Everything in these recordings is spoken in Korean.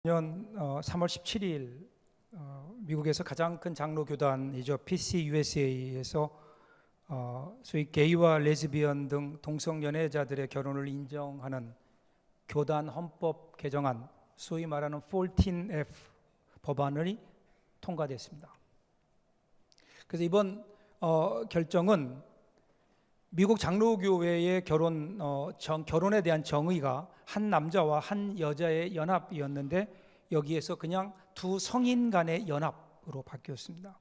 년 3월 17일 미국에서 가장 큰 장로 교단이죠. PCUSA에서 소위 게이와 레즈비언 등 동성 연애자들의 결혼을 인정하는 교단 헌법 개정안, 소위 말하는 14F 법안이 통과됐습니다. 그래서 이번 결정은 미국 장로교회의 결혼에 대한 정의가 한 남자와 한 여자의 연합이었는데 여기에서 그냥 두 성인 간의 연합으로 바뀌었습니다.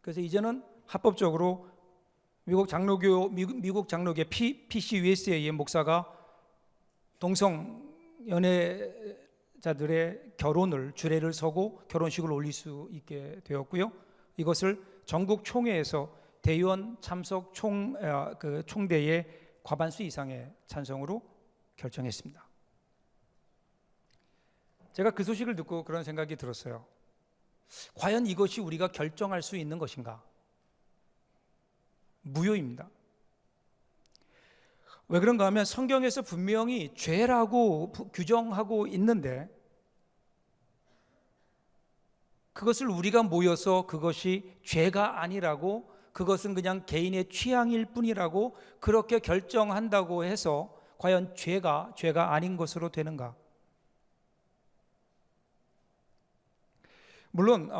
그래서 이제는 합법적으로 미국 장로교 PCUSA의 목사가 동성 연애자들의 결혼을 주례를 서고 결혼식을 올릴 수 있게 되었고요. 이것을 전국 총회에서 대의원 참석 총대의 과반수 이상의 찬성으로 결정했습니다. 제가 그 소식을 듣고 그런 생각이 들었어요. 과연 이것이 우리가 결정할 수 있는 것인가? 무효입니다. 왜 그런가 하면 성경에서 분명히 죄라고 규정하고 있는데 그것을 우리가 모여서 그것이 죄가 아니라고, 그것은 그냥 개인의 취향일 뿐이라고 그렇게 결정한다고 해서 과연 죄가 아닌 것으로 되는가? 물론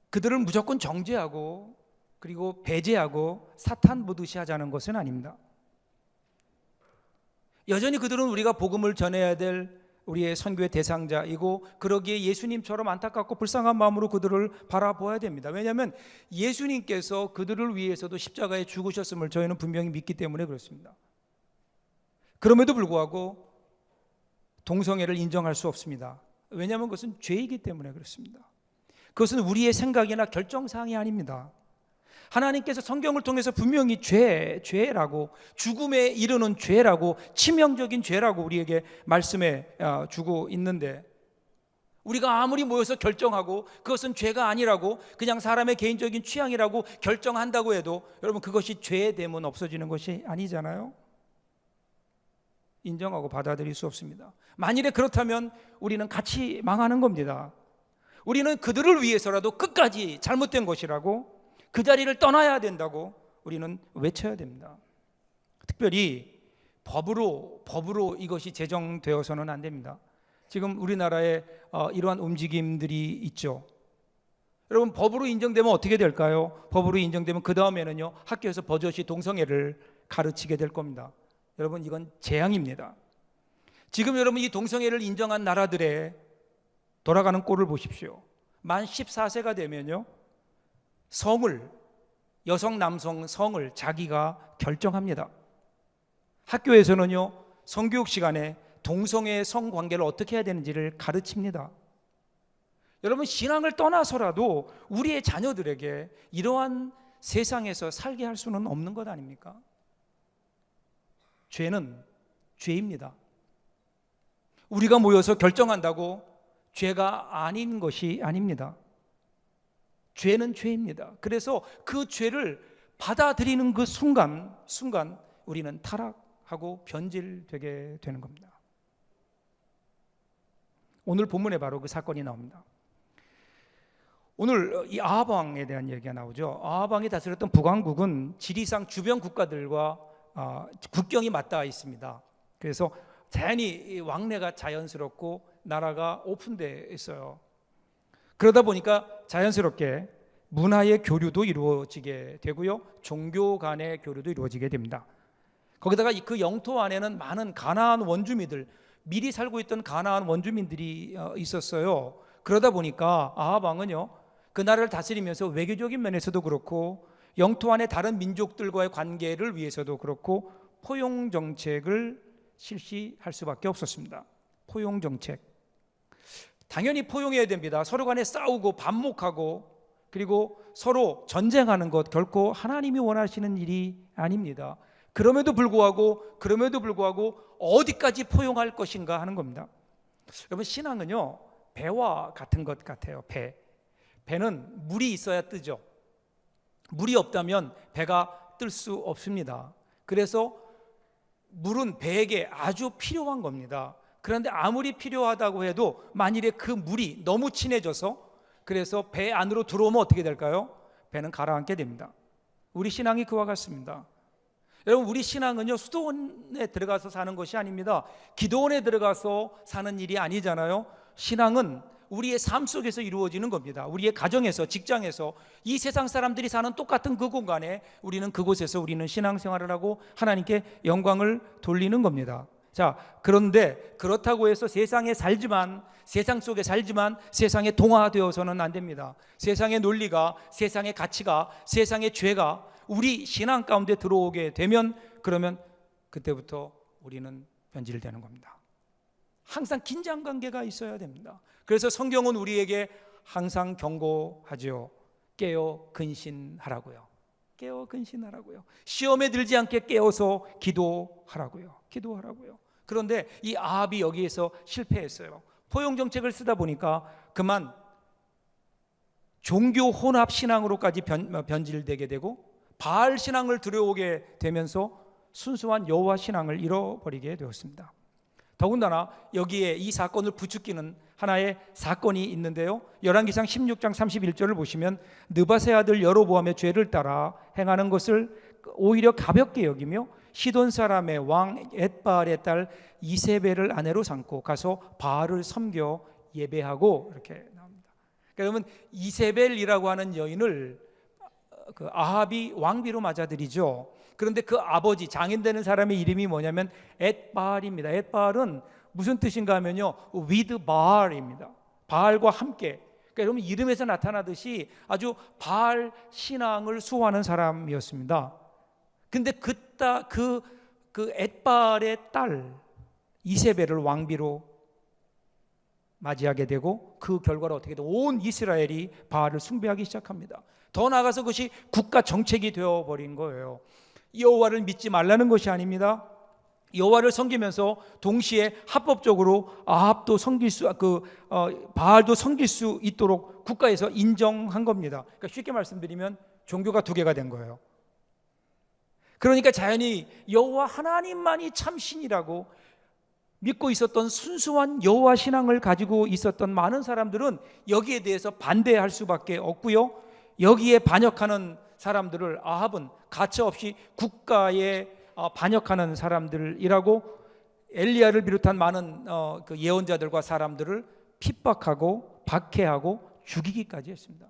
그들을 무조건 정죄하고 그리고 배제하고 사탄 보듯이 하자는 것은 아닙니다. 여전히 그들은 우리가 복음을 전해야 될 우리의 선교의 대상자이고 그러기에 예수님처럼 안타깝고 불쌍한 마음으로 그들을 바라보아야 됩니다. 왜냐하면 예수님께서 그들을 위해서도 십자가에 죽으셨음을 저희는 분명히 믿기 때문에 그렇습니다. 그럼에도 불구하고 동성애를 인정할 수 없습니다. 왜냐하면 그것은 죄이기 때문에 그렇습니다. 그것은 우리의 생각이나 결정사항이 아닙니다. 하나님께서 성경을 통해서 분명히 죄라고, 죽음에 이르는 죄라고, 치명적인 죄라고 우리에게 말씀해 주고 있는데 우리가 아무리 모여서 결정하고 그것은 죄가 아니라고 그냥 사람의 개인적인 취향이라고 결정한다고 해도 여러분 그것이 죄의 됨은 없어지는 것이 아니잖아요. 인정하고 받아들일 수 없습니다. 만일에 그렇다면 우리는 같이 망하는 겁니다. 우리는 그들을 위해서라도 끝까지 잘못된 것이라고, 그 자리를 떠나야 된다고 우리는 외쳐야 됩니다. 특별히 법으로 이것이 제정되어서는 안 됩니다. 지금 우리나라에 이러한 움직임들이 있죠. 여러분, 법으로 인정되면 어떻게 될까요? 법으로 인정되면 그 다음에는요, 학교에서 버젓이 동성애를 가르치게 될 겁니다. 여러분, 이건 재앙입니다. 지금 여러분 이 동성애를 인정한 나라들의 돌아가는 꼴을 보십시오. 만 14세가 되면요, 여성 남성 성을 자기가 결정합니다. 학교에서는요, 성교육 시간에 동성애의 성관계를 어떻게 해야 되는지를 가르칩니다. 여러분, 신앙을 떠나서라도 우리의 자녀들에게 이러한 세상에서 살게 할 수는 없는 것 아닙니까? 죄는 죄입니다. 우리가 모여서 결정한다고 죄가 아닌 것이 아닙니다. 죄는 죄입니다. 그래서 그 죄를 받아들이는 그 순간 우리는 타락하고 변질되게 되는 겁니다. 오늘 본문에 바로 그 사건이 나옵니다. 오늘 이 아합 왕에 대한 얘기가 나오죠. 아합 왕이 다스렸던 북왕국은 지리상 주변 국가들과 국경이 맞닿아 있습니다. 그래서 자연히 왕래가 자연스럽고 나라가 오픈되어 있어요. 그러다 보니까 자연스럽게 문화의 교류도 이루어지게 되고요, 종교 간의 교류도 이루어지게 됩니다. 거기다가 그 영토 안에는 많은 가나안 원주민들, 미리 살고 있던 가나안 원주민들이 있었어요. 그러다 보니까 아합 왕은요, 그 나라를 다스리면서 외교적인 면에서도 그렇고 영토 안의 다른 민족들과의 관계를 위해서도 그렇고 포용 정책을 실시할 수밖에 없었습니다. 포용 정책, 당연히 포용해야 됩니다. 서로 간에 싸우고 반목하고 그리고 서로 전쟁하는 것 결코 하나님이 원하시는 일이 아닙니다. 그럼에도 불구하고 어디까지 포용할 것인가 하는 겁니다. 여러분, 신앙은요, 배와 같은 것 같아요. 배는 물이 있어야 뜨죠. 물이 없다면 배가 뜰 수 없습니다. 그래서 물은 배에게 아주 필요한 겁니다. 그런데 아무리 필요하다고 해도 만일에 그 물이 너무 친해져서 그래서 배 안으로 들어오면 어떻게 될까요? 배는 가라앉게 됩니다. 우리 신앙이 그와 같습니다. 여러분, 우리 신앙은요, 수도원에 들어가서 사는 것이 아닙니다. 기도원에 들어가서 사는 일이 아니잖아요. 신앙은 우리의 삶 속에서 이루어지는 겁니다. 우리의 가정에서, 직장에서, 이 세상 사람들이 사는 똑같은 그 공간에 우리는 그곳에서 우리는 신앙생활을 하고 하나님께 영광을 돌리는 겁니다. 자, 그런데 그렇다고 해서 세상에 살지만, 세상 속에 살지만 세상에 동화되어서는 안 됩니다. 세상의 논리가, 세상의 가치가, 세상의 죄가 우리 신앙 가운데 들어오게 되면, 그러면 그때부터 우리는 변질되는 겁니다. 항상 긴장 관계가 있어야 됩니다. 그래서 성경은 우리에게 항상 경고하죠. 깨어 근신하라고요. 깨어 근신하라고요. 시험에 들지 않게 깨어서 기도하라고요. 기도하라고요. 그런데 이 아합이 여기에서 실패했어요. 포용 정책을 쓰다 보니까 그만 종교 혼합 신앙으로까지 변질되게 되고 바알 신앙을 들여오게 되면서 순수한 여호와 신앙을 잃어버리게 되었습니다. 더군다나 여기에 이 사건을 부추기는 하나의 사건이 있는데요, 열왕기상 16장 31절을 보시면 느바세 아들 여로보암의 죄를 따라 행하는 것을 오히려 가볍게 여기며 시돈 사람의 왕 엣바알의 딸 이세벨을 아내로 삼고 가서 바알을 섬겨 예배하고, 이렇게 나옵니다. 그러면 이세벨이라고 하는 여인을 그 아합이 왕비로 맞아들이죠. 그런데 그 아버지, 장인되는 사람의 이름이 뭐냐면 엣바알입니다. 엣바알은 무슨 뜻인가 하면요, with 바알입니다. 바알과 함께. 그러니까 여러분, 이름에서 나타나듯이 아주 바알 신앙을 수호하는 사람이었습니다. 근데 그 엣바알의 딸 이세벨을 왕비로 맞이하게 되고, 그 결과로 어떻게 돼? 온 이스라엘이 바알을 숭배하기 시작합니다. 더 나아가서 그것이 국가 정책이 되어버린 거예요. 여호와를 믿지 말라는 것이 아닙니다. 여호와를 섬기면서 동시에 합법적으로 아합도 섬길 수, 바알도 섬길 수 있도록 국가에서 인정한 겁니다. 그러니까 쉽게 말씀드리면 종교가 두 개가 된 거예요. 그러니까 자연히 여호와 하나님만이 참 신이라고 믿고 있었던 순수한 여호와 신앙을 가지고 있었던 많은 사람들은 여기에 대해서 반대할 수밖에 없고요, 여기에 반역하는 사람들을 아합은 가차없이 국가에 반역하는 사람들이라고 엘리야를 비롯한 많은 그 예언자들과 사람들을 핍박하고 박해하고 죽이기까지 했습니다.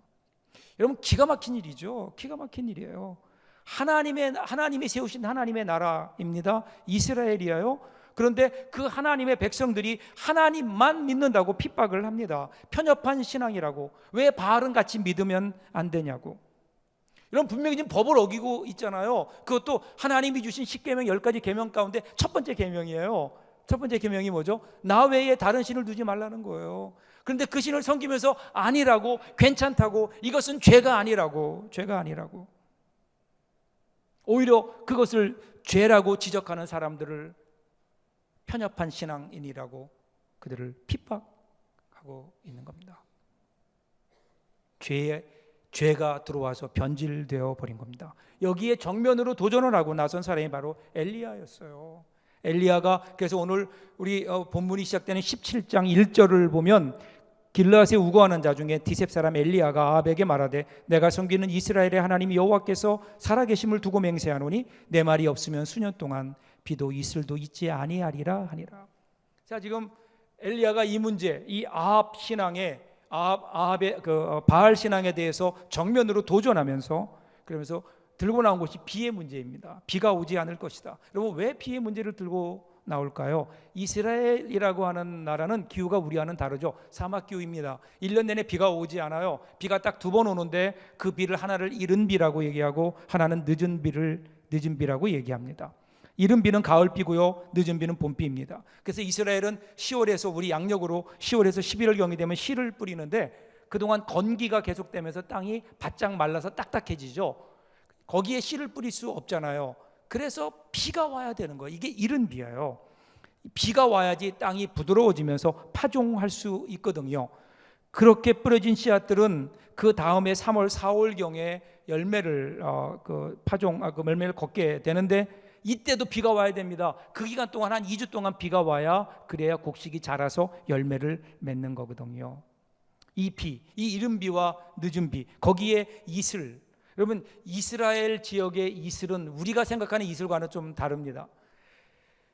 여러분, 기가 막힌 일이죠. 기가 막힌 일이에요. 하나님이 세우신 하나님의 나라입니다. 이스라엘이에요. 그런데 그 하나님의 백성들이 하나님만 믿는다고 핍박을 합니다. 편협한 신앙이라고. 왜 바알은 같이 믿으면 안 되냐고. 여러분, 분명히 지금 법을 어기고 있잖아요. 그것도 하나님이 주신 10계명 10가지 계명 가운데 첫 번째 계명이에요. 첫 번째 계명이 뭐죠? 나 외에 다른 신을 두지 말라는 거예요. 그런데 그 신을 섬기면서 아니라고, 괜찮다고, 이것은 죄가 아니라고, 오히려 그것을 죄라고 지적하는 사람들을 편협한 신앙인이라고 그들을 핍박하고 있는 겁니다. 죄가 들어와서 변질되어 버린 겁니다. 여기에 정면으로 도전을 하고 나선 사람이 바로 엘리야였어요. 엘리야가, 그래서 오늘 우리 본문이 시작되는 17장 1절을 보면 길르앗에 우거하는 자 중에 디셉 사람 엘리야가 아합에게 말하되 내가 섬기는 이스라엘의 하나님 여호와께서 살아계심을 두고 맹세하노니 내 말이 없으면 수년 동안 비도 이슬도 있지 아니하리라 하니라. 자, 지금 엘리야가 이 문제, 이 아합 신앙에 아합의 바알 신앙에 대해서 정면으로 도전하면서, 그러면서 들고 나온 것이 비의 문제입니다. 비가 오지 않을 것이다. 여러분, 왜 비의 문제를 들고 나올까요? 이스라엘이라고 하는 나라는 기후가 우리와는 다르죠. 사막 기후입니다. 1년 내내 비가 오지 않아요. 비가 딱 두 번 오는데 그 비를 하나를 이른 비라고 얘기하고 하나는 늦은 비라고 얘기합니다. 이른 비는 가을 비고요, 늦은 비는 봄 비입니다. 그래서 이스라엘은 10월에서, 우리 양력으로 10월에서 11월경이 되면 씨를 뿌리는데 그동안 건기가 계속되면서 땅이 바짝 말라서 딱딱해지죠. 거기에 씨를 뿌릴 수 없잖아요. 그래서 비가 와야 되는 거예요. 이게 이른 비예요. 비가 와야지 땅이 부드러워지면서 파종할 수 있거든요. 그렇게 뿌려진 씨앗들은 그 다음에 3월, 4월경에 열매를 열매를 걷게 되는데 이때도 비가 와야 됩니다. 그 기간 동안 한 2주 동안 비가 와야 그래야 곡식이 자라서 열매를 맺는 거거든요. 이 비, 이 이른 비와 늦은 비, 거기에 이슬. 여러분, 이스라엘 지역의 이슬은 우리가 생각하는 이슬과는 좀 다릅니다.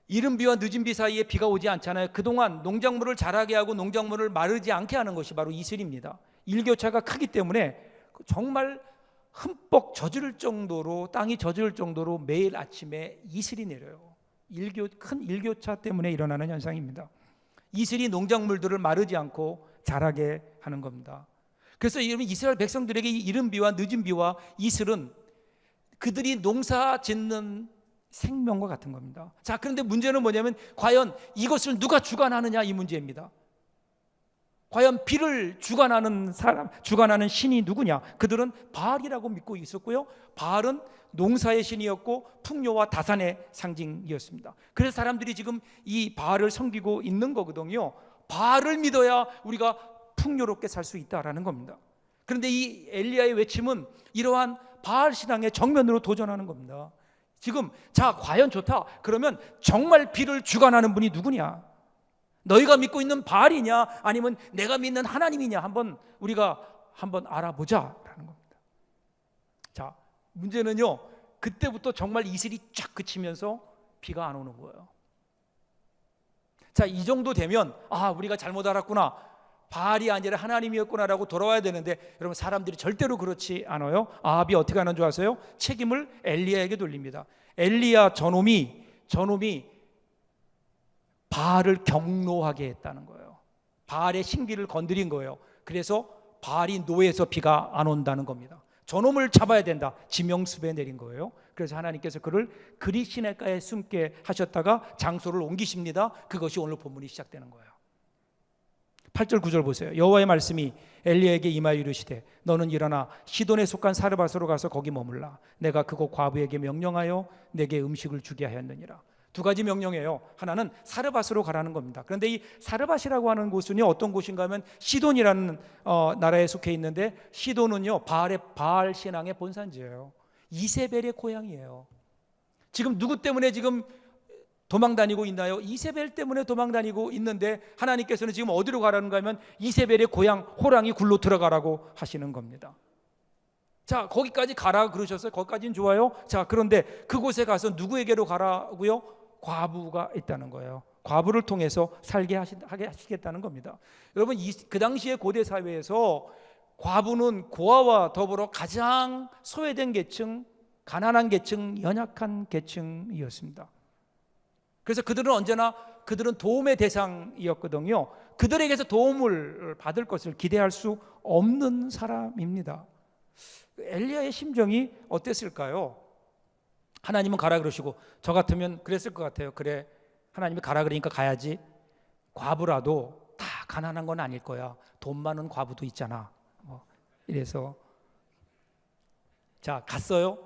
이른 비와 늦은 비 사이에 비가 오지 않잖아요. 그동안 농작물을 자라게 하고 농작물을 마르지 않게 하는 것이 바로 이슬입니다. 일교차가 크기 때문에 정말 흠뻑 젖을 정도로, 땅이 젖을 정도로 매일 아침에 이슬이 내려요. 큰 일교차 때문에 일어나는 현상입니다. 이슬이 농작물들을 마르지 않고 자라게 하는 겁니다. 그래서 이스라엘 백성들에게 이 이른 비와 늦은 비와 이슬은 그들이 농사 짓는 생명과 같은 겁니다. 자, 그런데 문제는 뭐냐면 과연 이것을 누가 주관하느냐, 이 문제입니다. 과연 비를 주관하는 사람, 주관하는 신이 누구냐? 그들은 바알이라고 믿고 있었고요. 바알은 농사의 신이었고 풍요와 다산의 상징이었습니다. 그래서 사람들이 지금 이 바알을 섬기고 있는 거거든요. 바알을 믿어야 우리가 풍요롭게 살 수 있다라는 겁니다. 그런데 이 엘리야의 외침은 이러한 바알 신앙의 정면으로 도전하는 겁니다. 지금 자, 과연 좋다. 그러면 정말 비를 주관하는 분이 누구냐? 너희가 믿고 있는 바알이냐 아니면 내가 믿는 하나님이냐, 우리가 한번 알아보자라는 겁니다. 자, 문제는요, 그때부터 정말 이슬이 쫙 그치면서 비가 안 오는 거예요. 자, 이 정도 되면 우리가 잘못 알았구나, 바알이 아니라 하나님이었구나라고 돌아와야 되는데, 여러분, 사람들이 절대로 그렇지 않아요. 아합이 어떻게 하는 줄 아세요? 책임을 엘리야에게 돌립니다. 엘리야 저놈이 바알을 경노하게 했다는 거예요. 바알의 신기를 건드린 거예요. 그래서 바알이 노해서 비가 안 온다는 겁니다. 저놈을 잡아야 된다, 지명수배 내린 거예요. 그래서 하나님께서 그를 그리 시냇가에 숨게 하셨다가 장소를 옮기십니다. 그것이 오늘 본문이 시작되는 거예요. 8절 9절 보세요. 여호와의 말씀이 엘리야에게 임하여 이르시되 너는 일어나 시돈에 속한 사르밧으로 가서 거기 머물라. 내가 그곳 과부에게 명령하여 내게 음식을 주게 하였느니라. 두 가지 명령이에요. 하나는 사르밧으로 가라는 겁니다. 그런데 이 사르밧이라고 하는 곳은요, 어떤 곳인가 하면 시돈이라는 나라에 속해 있는데, 시돈은요 바알 신앙의 본산지예요. 이세벨의 고향이에요. 지금 누구 때문에 지금 도망다니고 있나요? 이세벨 때문에 도망다니고 있는데 하나님께서는 지금 어디로 가라는가 하면 이세벨의 고향 호랑이 굴로 들어가라고 하시는 겁니다. 자, 거기까지 가라 그러셨어요. 거기까지는 좋아요. 자, 그런데 그곳에 가서 누구에게로 가라고요? 과부가 있다는 거예요. 과부를 통해서 살게 하시겠다는 겁니다. 여러분, 그 당시의 고대 사회에서 과부는 고아와 더불어 가장 소외된 계층, 가난한 계층, 연약한 계층이었습니다. 그래서 그들은 도움의 대상이었거든요. 그들에게서 도움을 받을 것을 기대할 수 없는 사람입니다. 엘리야의 심정이 어땠을까요? 하나님은 가라 그러시고, 저 같으면 그랬을 것 같아요. 그래, 하나님이 가라 그러니까 가야지. 과부라도 다 가난한 건 아닐 거야. 돈 많은 과부도 있잖아. 이래서 자, 갔어요.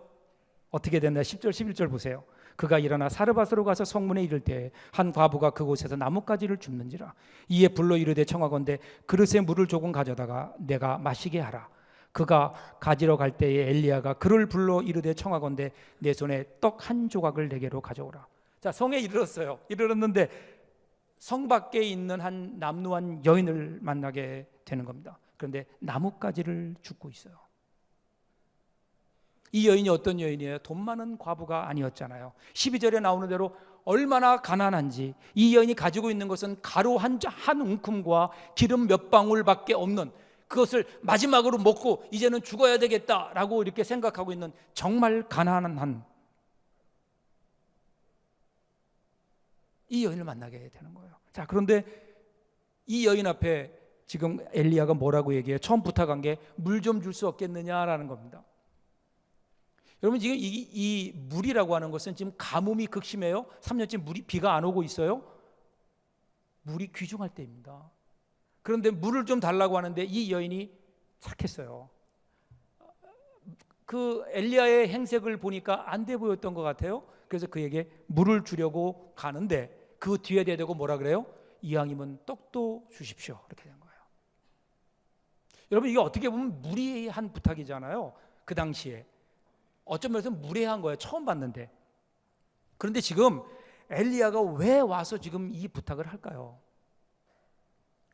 어떻게 됐나? 10절 11절 보세요. 그가 일어나 사르밧으로 가서 성문에 이를 때 한 과부가 그곳에서 나뭇가지를 줍는지라. 이에 불러 이르되 청하건대 그릇에 물을 조금 가져다가 내가 마시게 하라. 그가 가지러 갈 때에 엘리야가 그를 불러 이르되 청하건대 내 손에 떡 한 조각을 내게로 가져오라. 자, 성에 이르렀어요. 이르렀는데 성 밖에 있는 한 남루한 여인을 만나게 되는 겁니다. 그런데 나뭇가지를 줍고 있어요. 이 여인이 어떤 여인이에요? 돈 많은 과부가 아니었잖아요. 12절에 나오는 대로 얼마나 가난한지, 이 여인이 가지고 있는 것은 가루 한 움큼과 기름 몇 방울밖에 없는, 그것을 마지막으로 먹고 이제는 죽어야 되겠다라고 이렇게 생각하고 있는 정말 가난한 이 여인을 만나게 되는 거예요. 자, 그런데 이 여인 앞에 지금 엘리야가 뭐라고 얘기해요? 처음 부탁한 게 물 좀 줄 수 없겠느냐라는 겁니다. 여러분, 지금 이 물이라고 하는 것은 지금 가뭄이 극심해요. 3년째 비가 안 오고 있어요. 물이 귀중할 때입니다. 그런데 물을 좀 달라고 하는데 이 여인이 착했어요. 그 엘리야의 행색을 보니까 안 돼 보였던 것 같아요. 그래서 그에게 물을 주려고 가는데 그 뒤에 대고 뭐라 그래요? 이왕이면 떡도 주십시오. 이렇게 된 거예요. 여러분, 이게 어떻게 보면 무리한 부탁이잖아요. 그 당시에 어쩌면 무례한 거예요. 처음 봤는데. 그런데 지금 엘리야가 왜 와서 지금 이 부탁을 할까요?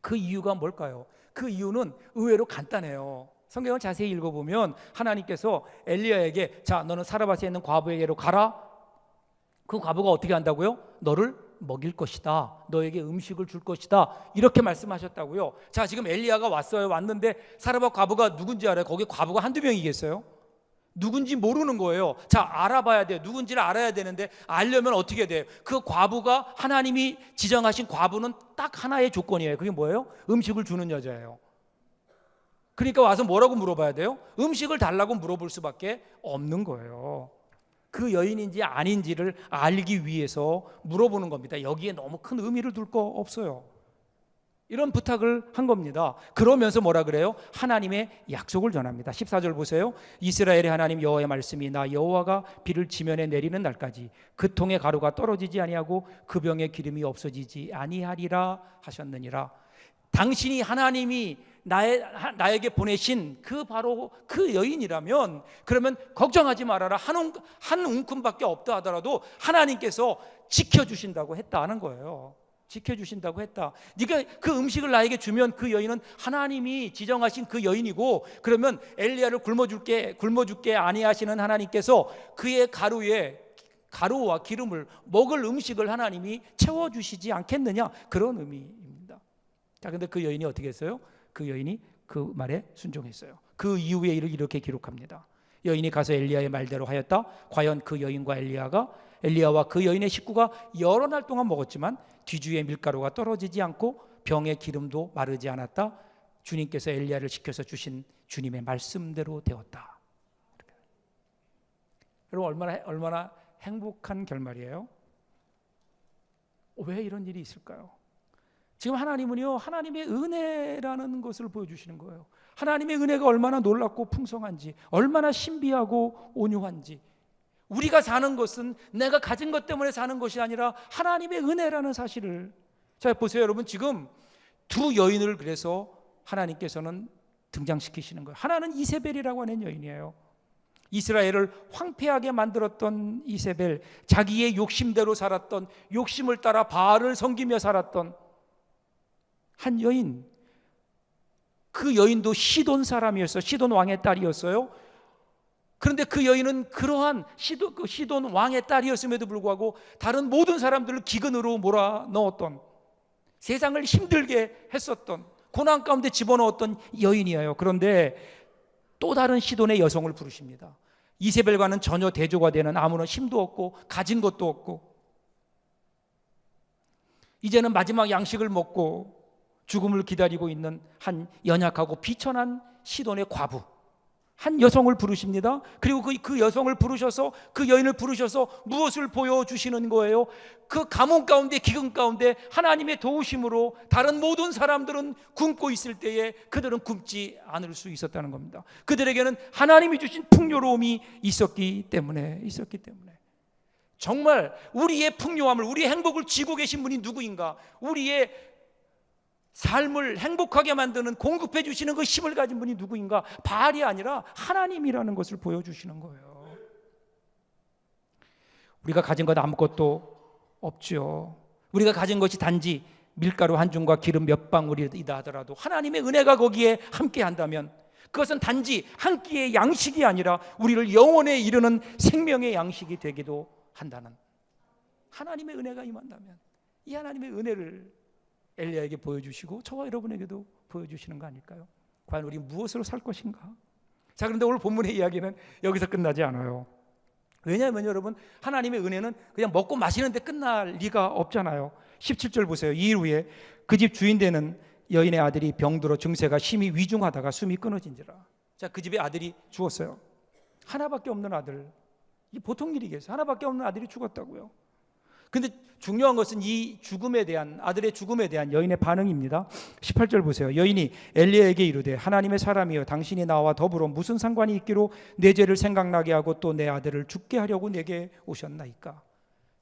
그 이유가 뭘까요? 그 이유는 의외로 간단해요. 성경을 자세히 읽어보면 하나님께서 엘리야에게 자, 너는 사르밧에 있는 과부에게로 가라. 그 과부가 어떻게 한다고요? 너를 먹일 것이다. 너에게 음식을 줄 것이다. 이렇게 말씀하셨다고요. 자, 지금 엘리야가 왔어요. 왔는데 사르밧 과부가 누군지 알아요? 거기 과부가 한두 명이겠어요? 누군지 모르는 거예요. 자, 알아봐야 돼요. 누군지를 알아야 되는데 알려면 어떻게 돼요? 그 과부가 하나님이 지정하신 과부는 딱 하나의 조건이에요. 그게 뭐예요? 음식을 주는 여자예요. 그러니까 와서 뭐라고 물어봐야 돼요? 음식을 달라고 물어볼 수밖에 없는 거예요. 그 여인인지 아닌지를 알기 위해서 물어보는 겁니다. 여기에 너무 큰 의미를 둘 거 없어요. 이런 부탁을 한 겁니다. 그러면서 뭐라 그래요? 하나님의 약속을 전합니다. 14절 보세요. 이스라엘의 하나님 여호와의 말씀이 나 여호와가 비를 지면에 내리는 날까지 그 통의 가루가 떨어지지 아니하고 그 병의 기름이 없어지지 아니하리라 하셨느니라. 당신이 하나님이 나에게 보내신 바로 그 여인이라면 그러면 걱정하지 말아라. 한 움큼밖에 없다 하더라도 하나님께서 지켜주신다고 했다는 거예요. 지켜주신다고 했다. 네가 그 음식을 나에게 주면 그 여인은 하나님이 지정하신 그 여인이고, 그러면 엘리야를 굶어줄게 아니하시는 하나님께서 그의 가루와 기름을 먹을 음식을 하나님이 채워주시지 않겠느냐, 그런 의미입니다. 자, 근데 그 여인이 어떻게 했어요? 그 여인이 그 말에 순종했어요. 그 이후에 이렇게 기록합니다. 여인이 가서 엘리야의 말대로 하였다. 과연 그 여인과 엘리야와 그 여인의 식구가 여러 날 동안 먹었지만 뒤주에 밀가루가 떨어지지 않고 병의 기름도 마르지 않았다. 주님께서 엘리야를 시켜서 주신 주님의 말씀대로 되었다. 여러분, 얼마나 행복한 결말이에요? 왜 이런 일이 있을까요? 지금 하나님은요, 하나님의 은혜라는 것을 보여주시는 거예요. 하나님의 은혜가 얼마나 놀랍고 풍성한지, 얼마나 신비하고 온유한지. 우리가 사는 것은 내가 가진 것 때문에 사는 것이 아니라 하나님의 은혜라는 사실을. 자, 보세요 여러분, 지금 두 여인을 그래서 하나님께서는 등장시키시는 거예요. 하나는 이세벨이라고 하는 여인이에요. 이스라엘을 황폐하게 만들었던 이세벨, 자기의 욕심대로 살았던, 욕심을 따라 바알을 섬기며 살았던 한 여인. 그 여인도 시돈 사람이었어요. 시돈 왕의 딸이었어요. 그런데 그 여인은 그러한 시돈 왕의 딸이었음에도 불구하고 다른 모든 사람들을 기근으로 몰아넣었던, 세상을 힘들게 했었던, 고난 가운데 집어넣었던 여인이에요. 그런데 또 다른 시돈의 여성을 부르십니다. 이세벨과는 전혀 대조가 되는, 아무런 힘도 없고 가진 것도 없고 이제는 마지막 양식을 먹고 죽음을 기다리고 있는 한 연약하고 비천한 시돈의 과부, 한 여성을 부르십니다. 그리고 그 여성을 부르셔서, 그 여인을 부르셔서 무엇을 보여주시는 거예요? 그 가뭄 가운데, 기근 가운데 하나님의 도우심으로 다른 모든 사람들은 굶고 있을 때에 그들은 굶지 않을 수 있었다는 겁니다. 그들에게는 하나님이 주신 풍요로움이 있었기 때문에. 정말 우리의 풍요함을, 우리의 행복을 쥐고 계신 분이 누구인가? 우리의 삶을 행복하게 만드는, 공급해 주시는 그 힘을 가진 분이 누구인가? 바알이 아니라 하나님이라는 것을 보여주시는 거예요. 우리가 가진 것 아무것도 없죠. 우리가 가진 것이 단지 밀가루 한 줌과 기름 몇 방울이다 하더라도 하나님의 은혜가 거기에 함께 한다면 그것은 단지 한 끼의 양식이 아니라 우리를 영원에 이르는 생명의 양식이 되기도 한다는, 하나님의 은혜가 임한다면 이 하나님의 은혜를 엘리야에게 보여주시고 저와 여러분에게도 보여주시는 거 아닐까요? 과연 우리 무엇으로 살 것인가? 자, 그런데 오늘 본문의 이야기는 여기서 끝나지 않아요. 왜냐하면 여러분, 하나님의 은혜는 그냥 먹고 마시는데 끝날 리가 없잖아요. 17절 보세요. 이 일 후에 그 집 주인 되는 여인의 아들이 병들어 증세가 심히 위중하다가 숨이 끊어진지라. 자, 그 집에 아들이 죽었어요. 하나밖에 없는 아들. 이게 보통 일이겠어요? 하나밖에 없는 아들이 죽었다고요. 근데 중요한 것은 이 아들의 죽음에 대한 여인의 반응입니다. 18절 보세요. 여인이 엘리야에게 이르되 하나님의 사람이여, 당신이 나와 더불어 무슨 상관이 있기로 내 죄를 생각나게 하고 또 내 아들을 죽게 하려고 내게 오셨나이까?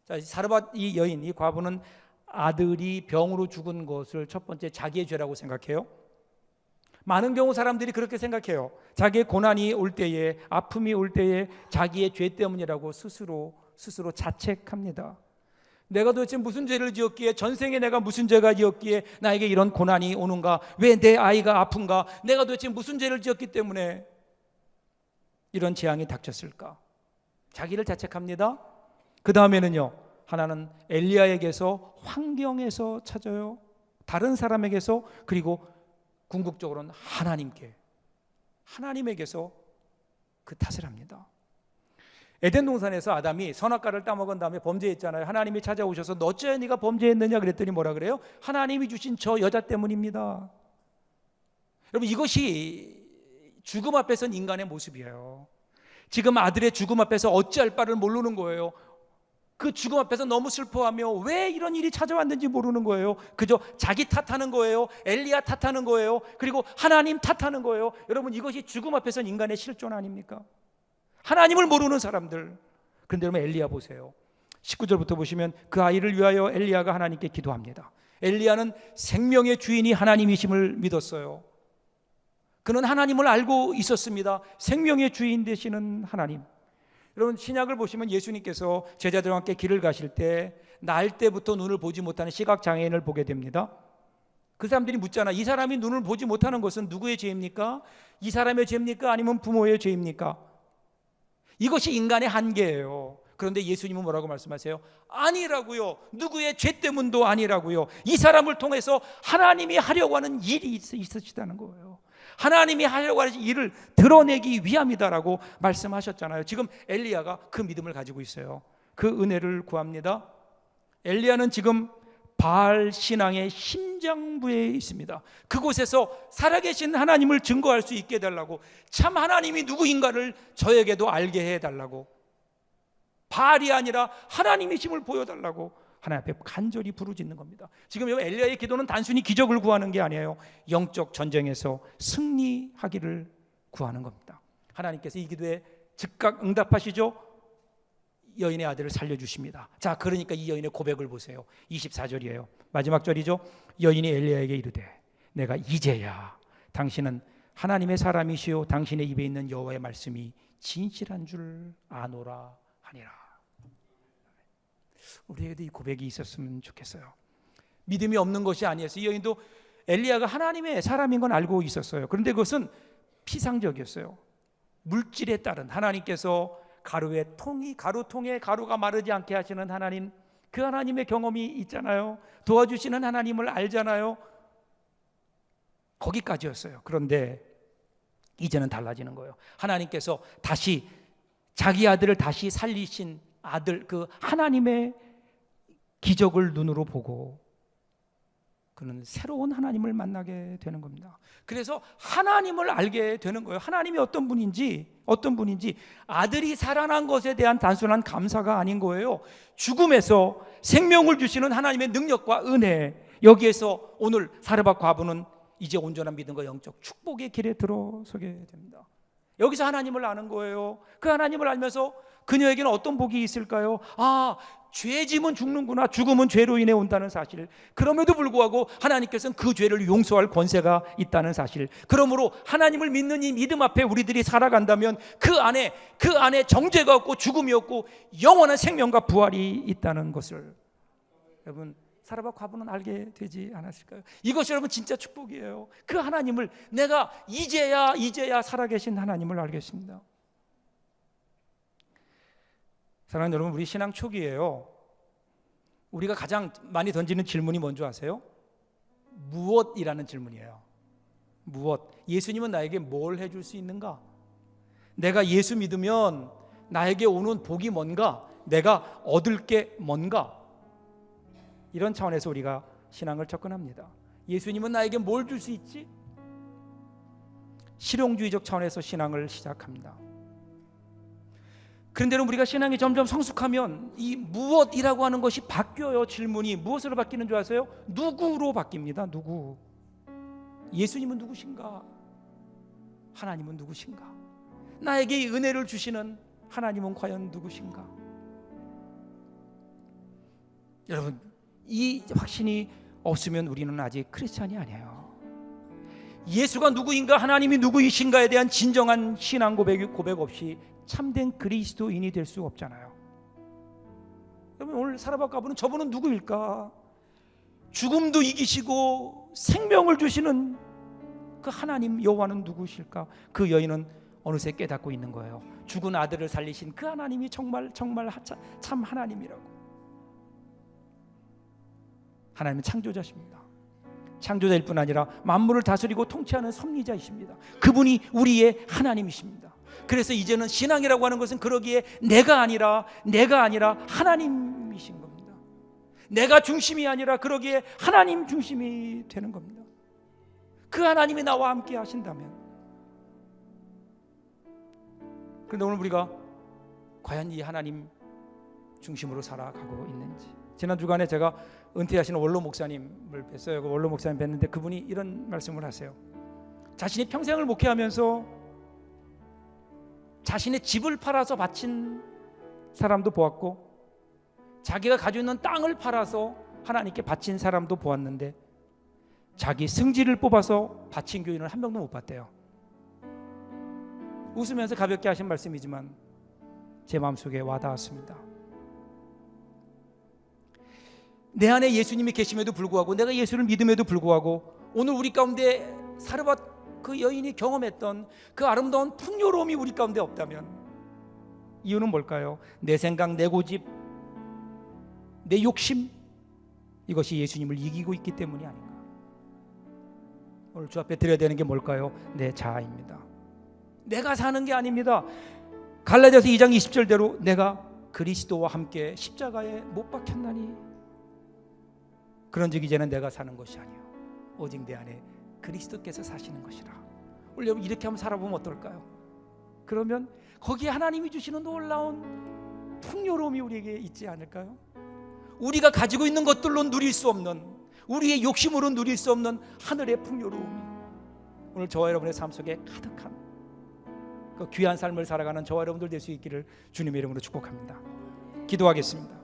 자, 사르밧 이 여인, 이 과부는 아들이 병으로 죽은 것을 첫 번째 자기의 죄라고 생각해요. 많은 경우 사람들이 그렇게 생각해요. 자기의 고난이 올 때에, 아픔이 올 때에 자기의 죄 때문이라고 스스로 스스로 자책합니다. 내가 도대체 무슨 죄를 지었기에, 전생에 내가 무슨 죄가 지었기에 나에게 이런 고난이 오는가? 왜 내 아이가 아픈가? 내가 도대체 무슨 죄를 지었기 때문에 이런 재앙이 닥쳤을까? 자기를 자책합니다. 그 다음에는요, 하나는 엘리야에게서, 환경에서 찾아요. 다른 사람에게서, 그리고 궁극적으로는 하나님에게서 그 탓을 합니다. 에덴 동산에서 아담이 선악과를 따먹은 다음에 범죄했잖아요. 하나님이 찾아오셔서 너 어째 네가 범죄했느냐 그랬더니 뭐라 그래요? 하나님이 주신 저 여자 때문입니다. 여러분, 이것이 죽음 앞에서는 인간의 모습이에요. 지금 아들의 죽음 앞에서 어찌할 바를 모르는 거예요. 그 죽음 앞에서 너무 슬퍼하며 왜 이런 일이 찾아왔는지 모르는 거예요. 그저 자기 탓하는 거예요. 엘리야 탓하는 거예요. 그리고 하나님 탓하는 거예요. 여러분, 이것이 죽음 앞에서는 인간의 실존 아닙니까? 하나님을 모르는 사람들. 그런데 여러분, 엘리야 보세요. 19절부터 보시면 그 아이를 위하여 엘리야가 하나님께 기도합니다. 엘리야는 생명의 주인이 하나님이심을 믿었어요. 그는 하나님을 알고 있었습니다. 생명의 주인 되시는 하나님. 여러분, 신약을 보시면 예수님께서 제자들과 함께 길을 가실 때 날 때부터 눈을 보지 못하는 시각장애인을 보게 됩니다. 그 사람들이 묻잖아. 이 사람이 눈을 보지 못하는 것은 누구의 죄입니까? 이 사람의 죄입니까? 아니면 부모의 죄입니까? 이것이 인간의 한계예요. 그런데 예수님은 뭐라고 말씀하세요? 아니라고요. 누구의 죄 때문도 아니라고요. 이 사람을 통해서 하나님이 하려고 하는 일이 있으시다는 거예요. 하나님이 하려고 하는 일을 드러내기 위함이다라고 말씀하셨잖아요. 지금 엘리야가 그 믿음을 가지고 있어요. 그 은혜를 구합니다. 엘리야는 지금 바알 신앙의 심장부에 있습니다. 그곳에서 살아계신 하나님을 증거할 수 있게 해달라고, 참 하나님이 누구인가를 저에게도 알게 해달라고, 바알이 아니라 하나님이심을 보여달라고 하나님 앞에 간절히 부르짖는 겁니다. 지금 이 엘리야의 기도는 단순히 기적을 구하는 게 아니에요. 영적 전쟁에서 승리하기를 구하는 겁니다. 하나님께서 이 기도에 즉각 응답하시죠. 여인의 아들을 살려주십니다. 자, 그러니까 이 여인의 고백을 보세요. 24절이에요. 마지막 절이죠. 여인이 엘리야에게 이르되 내가 이제야 당신은 하나님의 사람이시오 당신의 입에 있는 여호와의 말씀이 진실한 줄 아노라 하니라. 우리에게도 이 고백이 있었으면 좋겠어요. 믿음이 없는 것이 아니었어요. 이 여인도 엘리야가 하나님의 사람인 건 알고 있었어요. 그런데 그것은 피상적이었어요. 물질에 따른, 하나님께서 가루통에 가루가 마르지 않게 하시는 하나님, 그 하나님의 경험이 있잖아요. 도와주시는 하나님을 알잖아요. 거기까지였어요. 그런데 이제는 달라지는 거예요. 하나님께서 다시 자기 아들을 다시 살리신 아들, 그 하나님의 기적을 눈으로 보고 그는 새로운 하나님을 만나게 되는 겁니다. 그래서 하나님을 알게 되는 거예요. 하나님이 어떤 분인지 아들이 살아난 것에 대한 단순한 감사가 아닌 거예요. 죽음에서 생명을 주시는 하나님의 능력과 은혜, 여기에서 오늘 사르밧 과부는 이제 온전한 믿음과 영적 축복의 길에 들어서게 됩니다. 여기서 하나님을 아는 거예요. 그 하나님을 알면서 그녀에게는 어떤 복이 있을까요? 아, 죄짐은 죽는구나. 죽음은 죄로 인해 온다는 사실. 그럼에도 불구하고 하나님께서는 그 죄를 용서할 권세가 있다는 사실. 그러므로 하나님을 믿는 이 믿음 앞에 우리들이 살아간다면 그 안에 정죄가 없고 죽음이 없고 영원한 생명과 부활이 있다는 것을 여러분 사르밧 과부는 알게 되지 않았을까요? 이것이 여러분 진짜 축복이에요. 그 하나님을 내가 이제야 살아계신 하나님을 알겠습니다. 사랑하는 여러분, 우리 신앙 초기예요. 우리가 가장 많이 던지는 질문이 뭔지 아세요? 무엇이라는 질문이에요. 무엇? 예수님은 나에게 뭘 해줄 수 있는가? 내가 예수 믿으면 나에게 오는 복이 뭔가? 내가 얻을 게 뭔가? 이런 차원에서 우리가 신앙을 접근합니다. 예수님은 나에게 뭘 줄 수 있지? 실용주의적 차원에서 신앙을 시작합니다. 그런데 우리가 신앙이 점점 성숙하면 이 무엇이라고 하는 것이 바뀌어요. 질문이 무엇으로 바뀌는 줄 아세요? 누구로 바뀝니다. 누구? 예수님은 누구신가? 하나님은 누구신가? 나에게 이 은혜를 주시는 하나님은 과연 누구신가? 여러분, 이 확신이 없으면 우리는 아직 크리스찬이 아니에요. 예수가 누구인가, 하나님이 누구이신가에 대한 진정한 신앙 고백 없이 참된 그리스도인이 될 수 없잖아요. 그러면 오늘 사라밧 과부는 저분은 누구일까? 죽음도 이기시고 생명을 주시는 그 하나님 여호와는 누구실까? 그 여인은 어느새 깨닫고 있는 거예요. 죽은 아들을 살리신 그 하나님이 정말 참 하나님이라고. 하나님은 창조자십니다. 창조자일 뿐 아니라 만물을 다스리고 통치하는 섭리자이십니다. 그분이 우리의 하나님이십니다. 그래서 이제는 신앙이라고 하는 것은 그러기에 내가 아니라 하나님이신 겁니다. 내가 중심이 아니라 그러기에 하나님 중심이 되는 겁니다. 그 하나님이 나와 함께 하신다면. 그런데 오늘 우리가 과연 이 하나님 중심으로 살아가고 있는지. 지난 주간에 제가 은퇴하시는 원로 목사님을 뵀어요. 그 원로 목사님 뵀는데 그분이 이런 말씀을 하세요. 자신이 평생을 목회하면서 자신의 집을 팔아서 바친 사람도 보았고, 자기가 가지고 있는 땅을 팔아서 하나님께 바친 사람도 보았는데, 자기 승질을 뽑아서 바친 교인을 한 명도 못 봤대요. 웃으면서 가볍게 하신 말씀이지만 제 마음속에 와닿았습니다. 내 안에 예수님이 계심에도 불구하고, 내가 예수를 믿음에도 불구하고, 오늘 우리 가운데 사르밧 그 여인이 경험했던 그 아름다운 풍요로움이 우리 가운데 없다면 이유는 뭘까요? 내 생각, 내 고집, 내 욕심, 이것이 예수님을 이기고 있기 때문이 아닌가. 오늘 주 앞에 드려야 되는 게 뭘까요? 내 자아입니다. 내가 사는 게 아닙니다. 갈라디아서 2장 20절대로 내가 그리스도와 함께 십자가에 못 박혔나니, 그런즉 이제는 내가 사는 것이 아니요 오직 내 안에 그리스도께서 사시는 것이라. 우리 여러분 이렇게 한번 살아보면 어떨까요? 그러면 거기에 하나님이 주시는 놀라운 풍요로움이 우리에게 있지 않을까요? 우리가 가지고 있는 것들로 누릴 수 없는, 우리의 욕심으로 누릴 수 없는 하늘의 풍요로움이 오늘 저와 여러분의 삶 속에 가득한 그 귀한 삶을 살아가는 저와 여러분들 될 수 있기를 주님의 이름으로 축복합니다. 기도하겠습니다.